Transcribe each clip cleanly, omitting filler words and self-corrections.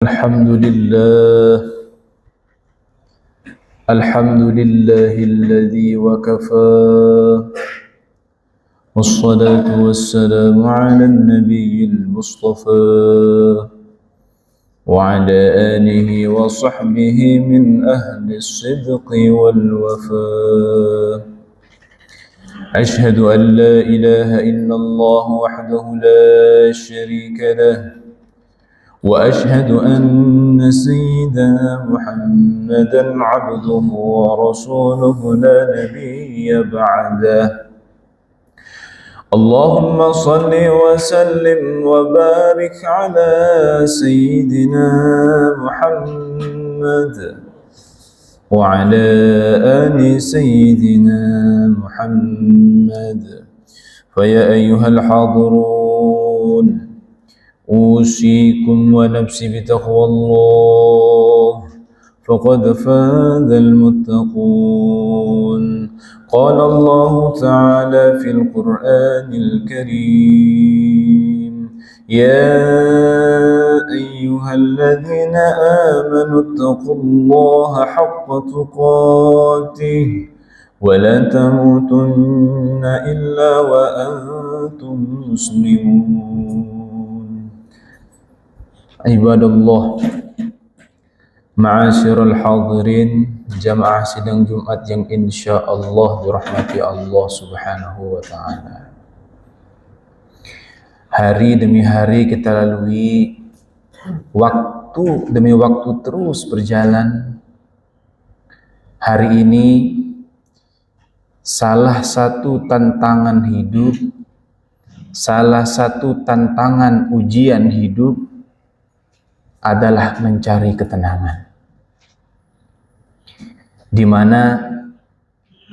الحمد لله الحمد لله الذي وكفى والصلاة والسلام على النبي المصطفى وعلى آله وصحبه من أهل الصدق والوفاء. أشهد أن لا إله إلا الله وحده لا شريك له وأشهد أن سيدنا محمدا عبده ورسوله لا نبي بعده. اللهم صل وسلم وبارك على سيدنا محمد وعلى آل سيدنا محمد. فيا أيها الحاضرون أوصيكم ونفسي بتقوى الله فقد فاز المتقون. قال الله تعالى في القرآن الكريم: يا أيها الذين آمنوا اتقوا الله حق تقاته ولا تموتن إلا وأنتم مسلمون. Ibadallah, ma'asyiral hadirin, jamaah sidang Jumat yang insya Allah dirahmati Allah subhanahu wa ta'ala. Hari demi hari kita lalui, waktu demi waktu terus berjalan. Hari ini salah satu tantangan hidup, salah satu tantangan ujian hidup adalah mencari ketenangan, di mana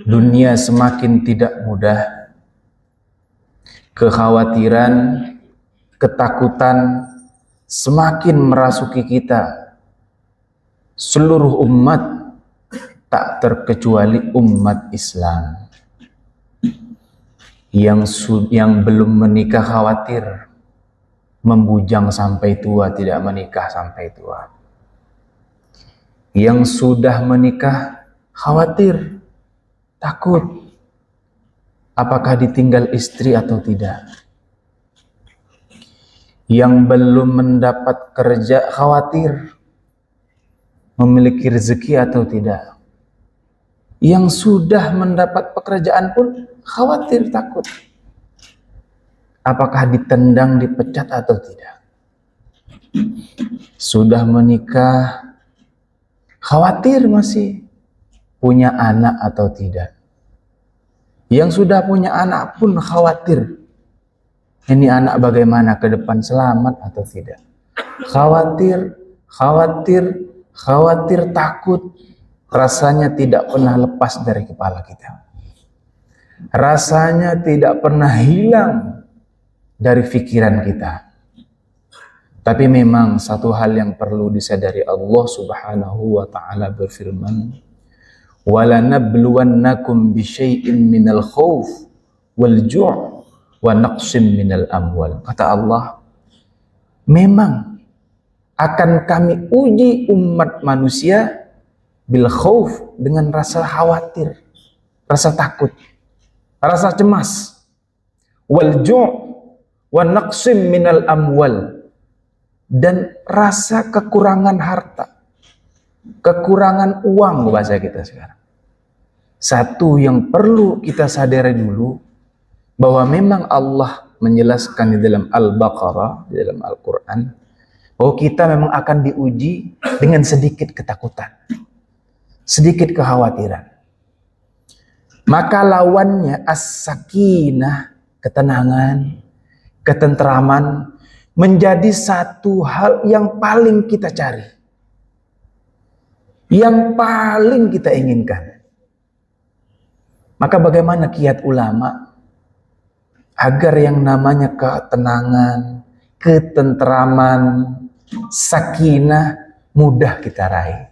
dunia semakin tidak mudah, kekhawatiran, ketakutan semakin merasuki kita, seluruh umat tak terkecuali umat Islam. Yang belum menikah khawatir membujang sampai tua, tidak menikah sampai tua. Yang sudah menikah khawatir, takut apakah ditinggal istri atau tidak. Yang belum mendapat kerja khawatir memiliki rezeki atau tidak. Yang sudah mendapat pekerjaan pun khawatir, takut apakah ditendang, dipecat atau tidak. Sudah menikah, khawatir masih punya anak atau tidak. Yang sudah punya anak pun khawatir, ini anak bagaimana ke depan, selamat atau tidak. Khawatir, takut, rasanya tidak pernah lepas dari kepala kita. Rasanya tidak pernah hilang dari pikiran kita. Tapi memang satu hal yang perlu disadari, Allah subhanahu wa ta'ala berfirman, وَلَنَبْلُوَنَّكُمْ بِشَيْءٍ مِّنَ الْخَوْفِ وَالْجُوعِ وَنَقْصٍ مِّنَ الْأَمْوَالِ. Kata Allah, memang akan kami uji umat manusia bil khauf, dengan rasa khawatir, rasa takut, rasa cemas, wal ju' wa naqsim minal amwal, dan rasa kekurangan harta, kekurangan uang bahasa kita sekarang. Satu yang perlu kita sadari dulu, bahwa memang Allah menjelaskan di dalam Al-Baqarah, di dalam Al-Quran, bahwa kita memang akan diuji dengan sedikit ketakutan, sedikit kekhawatiran. Maka lawannya as-sakinah, ketenangan, ketentraman, menjadi satu hal yang paling kita cari, yang paling kita inginkan. Maka bagaimana kiat ulama agar yang namanya ketenangan, ketentraman, sakinah mudah kita raih?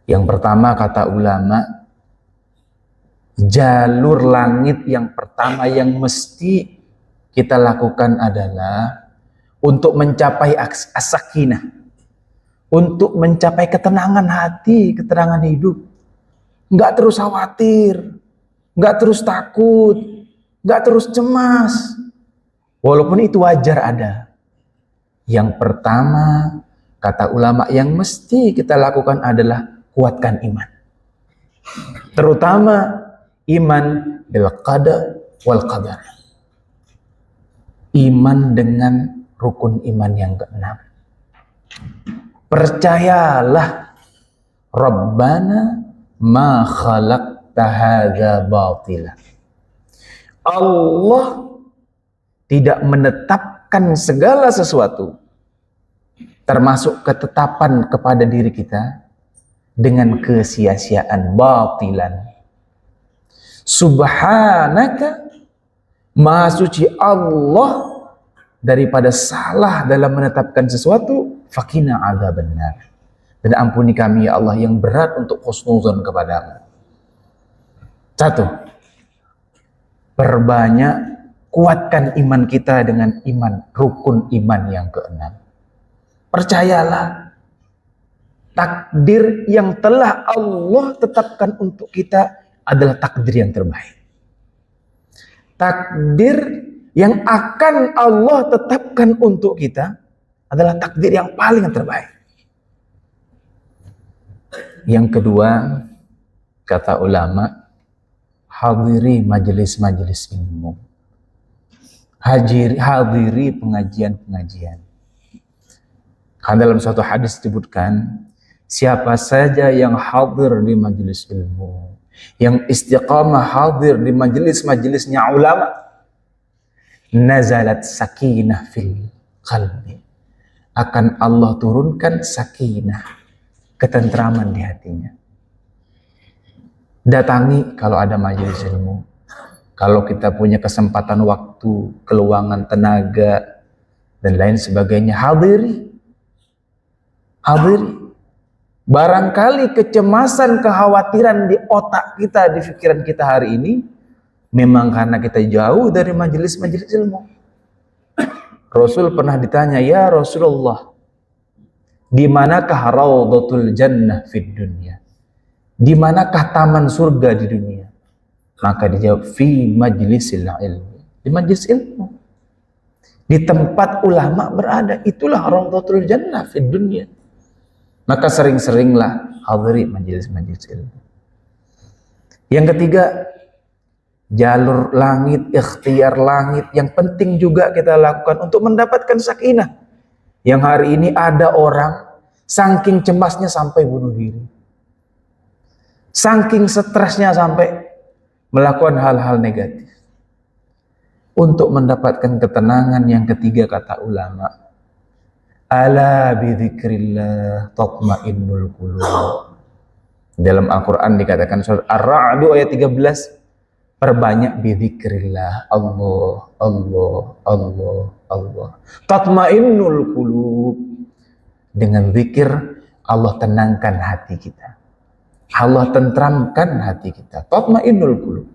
Yang pertama, kata ulama, jalur langit yang pertama yang mesti kita lakukan adalah untuk mencapai as-sakinah, untuk mencapai ketenangan hati, ketenangan hidup. Nggak terus khawatir, nggak terus takut, nggak terus cemas. Walaupun itu wajar ada. Yang pertama, kata ulama, yang mesti kita lakukan adalah kuatkan iman. Terutama iman bil qada wal qadar. Iman dengan rukun iman yang keenam. Percayalah, Rabbana ma khalaqta hadza batila. Allah tidak menetapkan segala sesuatu, termasuk ketetapan kepada diri kita, dengan kesia-siaan, batilan. Subhanaka, Maha suci Allah daripada salah dalam menetapkan sesuatu. Fakina adzabannar, dan ampuni kami ya Allah yang berat untuk husnuzon kepadamu. Satu, perbanyak, kuatkan iman kita dengan iman, rukun iman yang keenam. Percayalah, takdir yang telah Allah tetapkan untuk kita adalah takdir yang terbaik. Takdir yang akan Allah tetapkan untuk kita adalah takdir yang paling terbaik. Yang kedua, kata ulama, hadiri majelis-majelis ilmu. Hadiri pengajian-pengajian. Karena dalam suatu hadis disebutkan, siapa saja yang hadir di majelis ilmu, yang istiqamah hadir di majelis-majelisnya ulama, nazalat sakinah fil qalbi. Akan Allah turunkan sakinah, ketentraman di hatinya. Datangi kalau ada majelis ilmu. Kalau kita punya kesempatan waktu, keluangan tenaga, dan lain sebagainya, hadiri. Hadiri. Barangkali kecemasan, kekhawatiran di otak kita, di pikiran kita hari ini, memang karena kita jauh dari majelis-majelis ilmu. Rasul pernah ditanya, ya Rasulullah, di manakah raudhatul jannah fid dunya? Di manakah taman surga di dunia? Maka dijawab, fi majlisil ilmi. Di majelis ilmu. Di tempat ulama berada, itulah raudhatul jannah fid dunya. Maka sering-seringlah hadiri majelis-majelis ilmu. Yang ketiga, jalur langit, ikhtiar langit yang penting juga kita lakukan untuk mendapatkan sakinah. Yang hari ini ada orang saking cemasnya sampai bunuh diri, saking stresnya sampai melakukan hal-hal negatif. Untuk mendapatkan ketenangan, yang ketiga kata ulama, ala bidzikrillah tatmainnul qulub. Dalam Al-Quran dikatakan surat Ar-Ra'd ayat 13, perbanyak bidzikrillah, Allah, Allah, Allah, Allah. Tatmainnul qulub. Dengan zikir Allah tenangkan hati kita. Allah tentramkan hati kita. Tatmainnul qulub.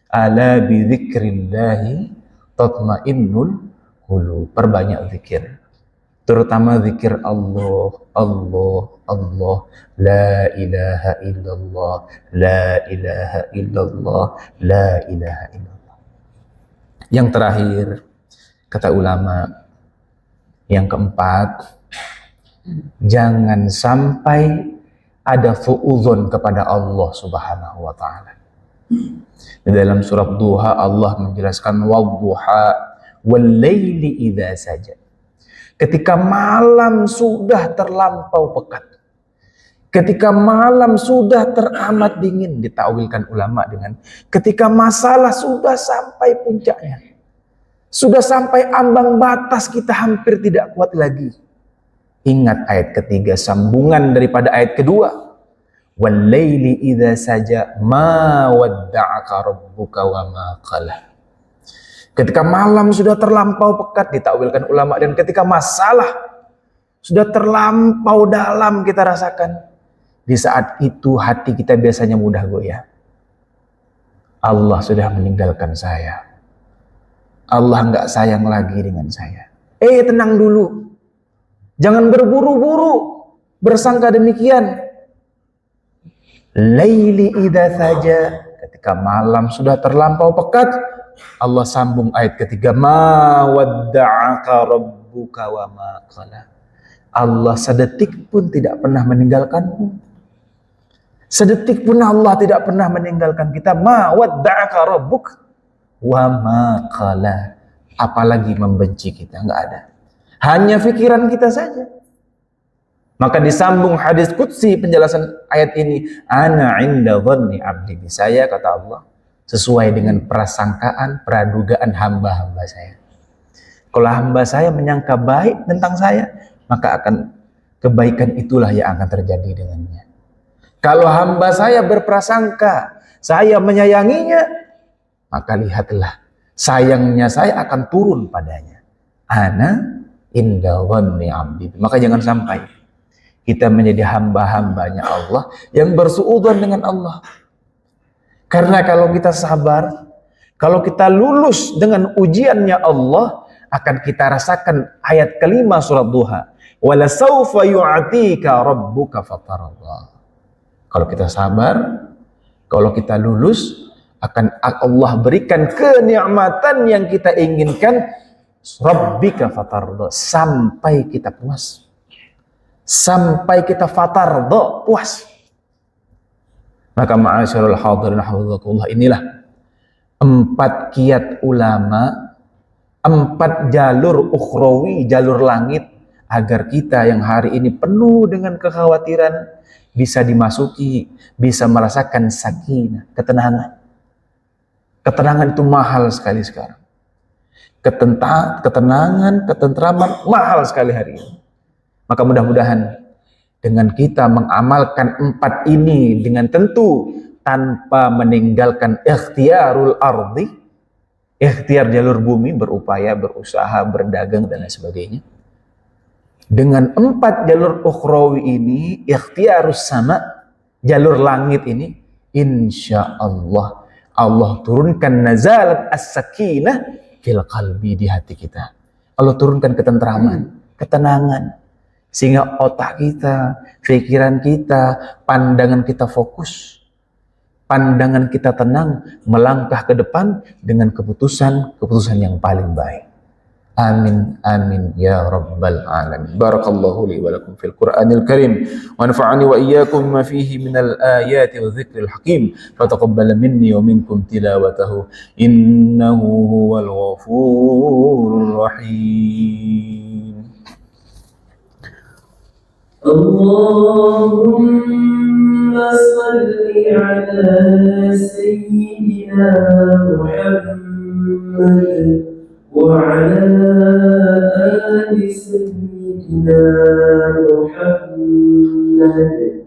Ala bidzikrillahi tatmainnul qulub. Perbanyak zikir. Terutama zikir Allah, Allah, Allah, la ilaha illallah, la ilaha illallah, la ilaha illallah. Yang terakhir, kata ulama, yang keempat, jangan sampai ada suudzon kepada Allah Subhanahu wa taala. Di dalam surat Duha Allah menjelaskan wadduha wal laili idza saja. Ketika malam sudah terlampau pekat, ketika malam sudah teramat dingin, ditakwilkan ulama dengan ketika masalah sudah sampai puncaknya, sudah sampai ambang batas, kita hampir tidak kuat lagi. Ingat ayat ketiga, sambungan daripada ayat kedua. Wal-laili idza saja ma wadda'aka rabbuka wa ma qala. Ketika malam sudah terlampau pekat, ditakwilkan ulama, dan ketika masalah sudah terlampau dalam kita rasakan, di saat itu hati kita biasanya mudah goyah. Allah sudah meninggalkan saya. Allah nggak sayang lagi dengan saya. Tenang dulu. Jangan berburu-buru bersangka demikian. Laili idza saja, ketika malam sudah terlampau pekat, Allah sambung ayat ketiga, ma wadda'aka rabbuka wa ma qala. Allah sedetik pun tidak pernah meninggalkanmu. Sedetik pun Allah tidak pernah meninggalkan kita. Ma wadda'aka rabbuka wa ma qala. Apalagi membenci kita, enggak ada. Hanya pikiran kita saja. Maka disambung hadis qudsi penjelasan ayat ini, ana inda dhanni abdi bi saya, kata Allah, sesuai dengan prasangkaan, pradugaan hamba-hamba saya. Kalau hamba saya menyangka baik tentang saya, maka akan kebaikan itulah yang akan terjadi dengannya. Kalau hamba saya berprasangka saya menyayanginya, maka lihatlah sayangnya saya akan turun padanya. Ana inda dhanni abdi. Maka jangan sampai kita menjadi hamba-hambanya Allah yang bersuudzon dengan Allah. Karena kalau kita sabar, kalau kita lulus dengan ujiannya Allah, akan kita rasakan ayat kelima surat Duha. Wala sawfa yu'atika rabbuka fatarallah. Kalau kita sabar, kalau kita lulus, akan Allah berikan kenikmatan yang kita inginkan, rabbika fatarallah, sampai kita puas. Sampai kita fatardo, puas. Maka ma'asyarul hadirin hafizakumullah, inilah 4 kiat ulama, 4 jalur ukhrawi, jalur langit, agar kita yang hari ini penuh dengan kekhawatiran bisa dimasuki, bisa merasakan sakinah, ketenangan. Ketenangan itu mahal sekali sekarang. Ketenangan, ketentraman mahal sekali hari ini. Maka mudah-mudahan dengan kita mengamalkan 4 ini dengan tentu tanpa meninggalkan ikhtiarul ardi, ikhtiar jalur bumi, berupaya, berusaha, berdagang dan lain sebagainya. Dengan 4 jalur ukhrawi ini, ikhtiarus sama, jalur langit ini, insya Allah Allah turunkan nazalat as-sakinah fil qalbi, di hati kita. Allah turunkan ketentraman, ketenangan. Sehingga otak kita, pikiran kita, pandangan kita fokus, pandangan kita tenang, melangkah ke depan dengan keputusan yang paling baik. Amin, amin, ya rabbal alamin. Barakallahu li wa lakum fil Qur'anil Karim, wa nafa'ani wa iyyakum ma fihi minal ayati wa dzikril hakim, fa taqabbal minni wa minkum tilawatahu, innahu huwal ghafurur rahim. Allahumma salli ala sayyidina Muhammad wa ala ali sayyidina Muhammad.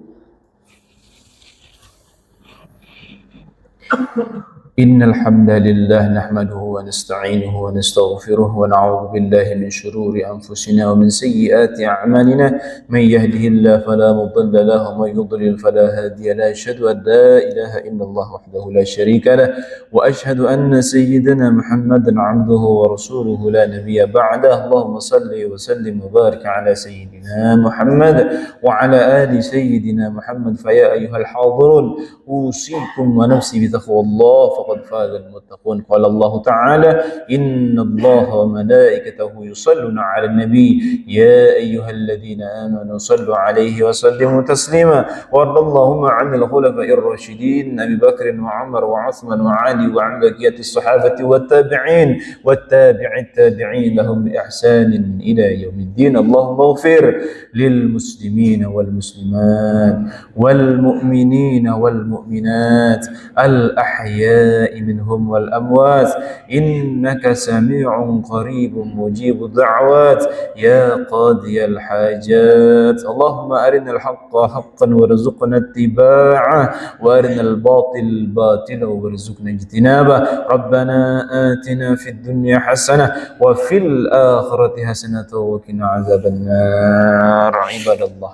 Innal hamdalillah nahmaduhu wa nasta'inuhu wa nastaghfiruh wa na'udzu billahi min shururi anfusina wa min sayyiati a'malina, man yahdihillahu fala mudilla lahu wa man yudlil fala hadiya lahu. Asyhadu an la ilaha illallah wahdahu la syarika lah wa asyhadu anna sayyidana Muhammadan 'abduhu wa rasuluhu la nabiyya ba'dah. Allahumma salli wa sallim wa barik ala sayyidina Muhammad wa ala ali sayyidina Muhammad. Fa ya ayyuhal hadirun, usikum wa nafsi bi taqwallah faqad faza al-muttaqun. Qala Allah Ta'ala, inna Allah wa malaikatahu yusalluna 'alan nabi ya ayyuhalladhina amanu sallu 'alaihi wa sallimu taslima. Wa radallahu 'anil khulafa'ir rasyidin Abi Bakr wa Umar wa Uthman wa Ali wa 'an baqiyatis sahabati wat tabi'in wat tabi'it tabi'in lahum bi ihsanin ila yaumiddin. Allahumma ighfir lil muslimina wal muslimat wal mu'minina wal mu'minat al ahya منهم والأموات إنك سميع قريب مجيب الدعوات يا قاضي الحاجات. اللهم أرنا الحق حقا وارزقنا اتباعه وأرنا الباطل باطلا وارزقنا اجتنابه. ربنا آتنا في الدنيا حسنة وفي الآخرة حسنة وقنا عذاب النار. عباد الله،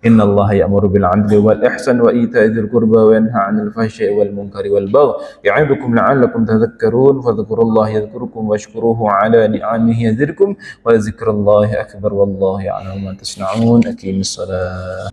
Innallaha ya'muru bil 'adli wal ihsan wa ita'i dzil qurba wa yanha 'anil fahsya'i wal munkari wal baghi ya'idukum la'allakum tadhakkarun fadhkurullaha yadhkurukum washkuruhu 'ala ni'amihi yazidkum wa dzikrullahi akbar wallahu ya'lamu ma tasna'un. Aqimis shalah.